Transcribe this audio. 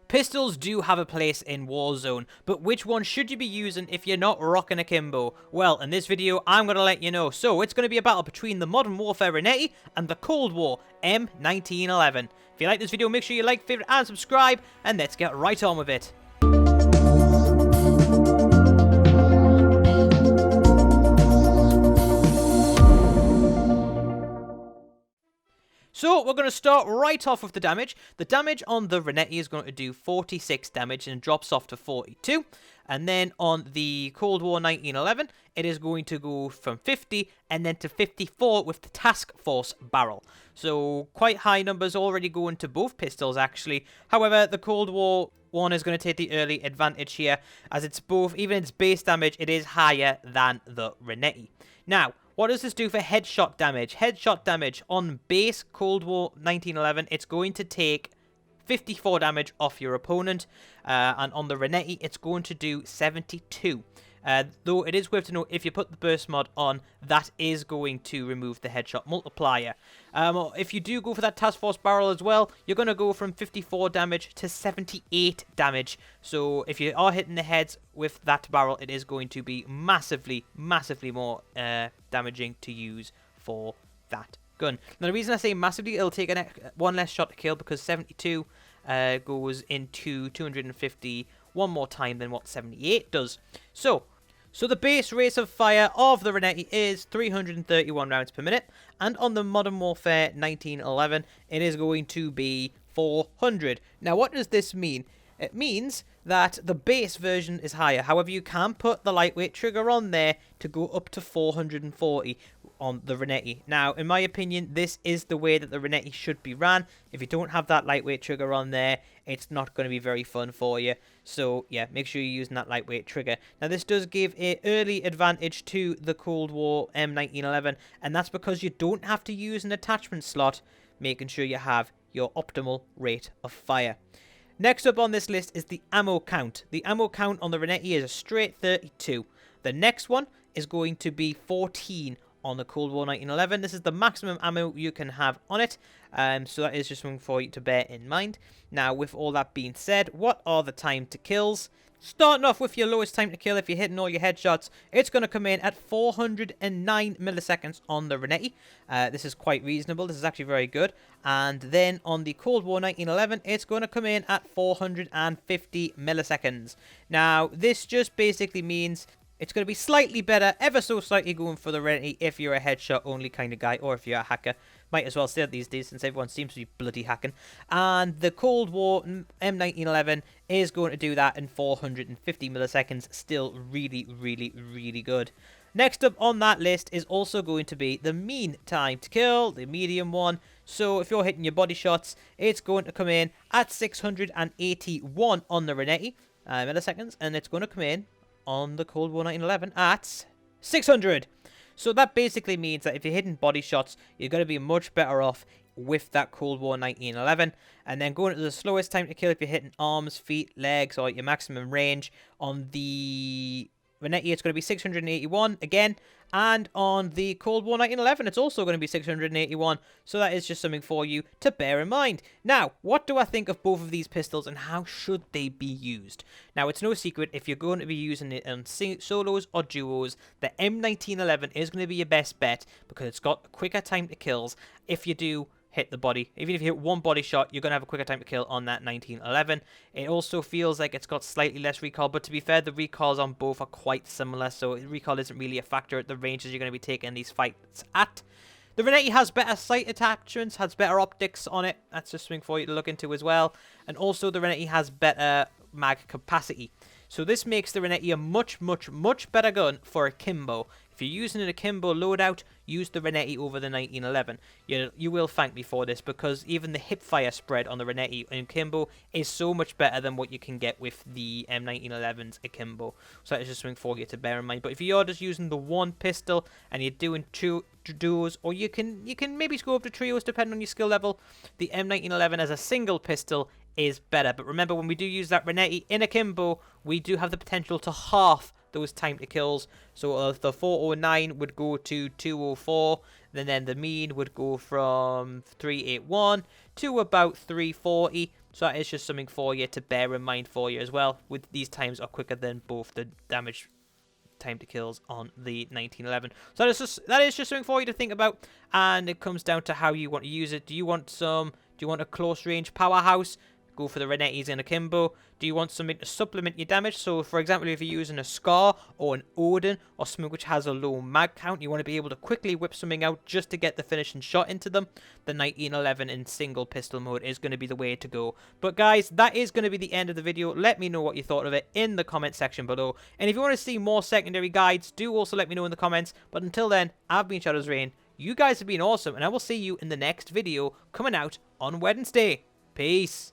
Pistols do have a place in Warzone, but which one should you be using if you're not rocking akimbo? Well, in this video, I'm going to let you know. So, it's going to be a battle between the Modern Warfare Renetti and the Cold War M1911. If you like this video, make sure you like, favorite, and subscribe, and let's get right on with it. So, we're going to start right off with the damage. The damage on the Renetti is going to do 46 damage and drops off to 42. And then on the Cold War 1911, it is going to go from 50 and then to 54 with the Task Force barrel. So, quite high numbers already going to both pistols, actually. However, the Cold War one is going to take the early advantage here, as it's both, even its base damage, it is higher than the Renetti. Now, what does this do for headshot damage? Headshot damage on base Cold War 1911, it's going to take 54 damage off your opponent. And on the Renetti, it's going to do 72. Though it is worth to note, if you put the burst mod on, that is going to remove the headshot multiplier. If you do go for that Task Force barrel as well, you're going to go from 54 damage to 78 damage. So if you are hitting the heads with that barrel, it is going to be massively, massively more damaging to use for that gun. Now the reason I say massively, it'll take one less shot to kill, because 72 goes into 250 one more time than what 78 does. So the base rate of fire of the Renetti is 331 rounds per minute, and on the Modern Warfare 1911, it is going to be 400. Now, what does this mean? It means that the base version is higher. However, you can put the lightweight trigger on there to go up to 440 on the Renetti. Now, in my opinion, this is the way that the Renetti should be ran. If you don't have that lightweight trigger on there, it's not going to be very fun for you. So, yeah, make sure you're using that lightweight trigger. Now, this does give an early advantage to the Cold War M1911, and that's because you don't have to use an attachment slot, making sure you have your optimal rate of fire. Next up on this list is the ammo count. The ammo count on the Renetti is a straight 32. The next one is going to be 14 on the Cold War 1911. This is the maximum ammo you can have on it. So that is just something for you to bear in mind. Now, with all that being said, what are the time to kills? Starting off with your lowest time to kill, if you're hitting all your headshots, it's going to come in at 409 milliseconds on the Renetti. This is quite reasonable. This is actually very good. And then on the Cold War 1911, it's going to come in at 450 milliseconds. Now, this just basically means it's going to be slightly better, ever so slightly, going for the Renetti if you're a headshot only kind of guy, or if you're a hacker. Might as well say it these days, since everyone seems to be bloody hacking. And the Cold War M1911 is going to do that in 450 milliseconds. Still really, really, really good. Next up on that list is also going to be the mean time to kill, the medium one. So if you're hitting your body shots, it's going to come in at 681 on the Renetti milliseconds, and it's going to come in on the Cold War 1911 at 600. So that basically means that if you're hitting body shots, you're going to be much better off with that Cold War 1911. And then going to the slowest time to kill, if you're hitting arms, feet, legs, or your maximum range, on the Renetti, it's going to be 681 again. And on the Cold War 1911, it's also going to be 681. So that is just something for you to bear in mind. Now, what do I think of both of these pistols, and how should they be used? Now, it's no secret, if you're going to be using it on solos or duos, the M1911 is going to be your best bet, because it's got a quicker time to kills if you do hit the body. Even if you hit one body shot, you're going to have a quicker time to kill on that 1911. It also feels like it's got slightly less recoil, but to be fair, the recoils on both are quite similar, so recoil isn't really a factor at the ranges you're going to be taking these fights at. The Renetti has better sight attachments, has better optics on it. That's just something for you to look into as well. And also, the Renetti has better mag capacity. So this makes the Renetti a much, much, much better gun for akimbo. If you're using an akimbo loadout, use the Renetti over the 1911. You will thank me for this, because even the hipfire spread on the Renetti and akimbo is so much better than what you can get with the M1911's akimbo. So that is just something for you to bear in mind. But if you're just using the one pistol and you're doing two duos, or you can maybe go up to trios depending on your skill level, the M1911 as a single pistol is better. But remember, when we do use that Renetti in akimbo, we do have the potential to half those time to kills. So the 409 would go to 204, then the mean would go from 381 to about 340. So that is just something for you to bear in mind for you as well. With these times are quicker than both the damage time to kills on the 1911. So that is just something for you to think about, and it comes down to how you want to use it. Do you want a close range powerhouse? Go for the Renettis and Akimbo. Do you want something to supplement your damage? So, for example, if you're using a Scar or an Odin or something which has a low mag count, you want to be able to quickly whip something out just to get the finishing shot into them. The 1911 in single pistol mode is going to be the way to go. But guys, that is going to be the end of the video. Let me know what you thought of it in the comment section below. And if you want to see more secondary guides, do also let me know in the comments. But until then, I've been Shadow's Reign. You guys have been awesome, and I will see you in the next video coming out on Wednesday. Peace.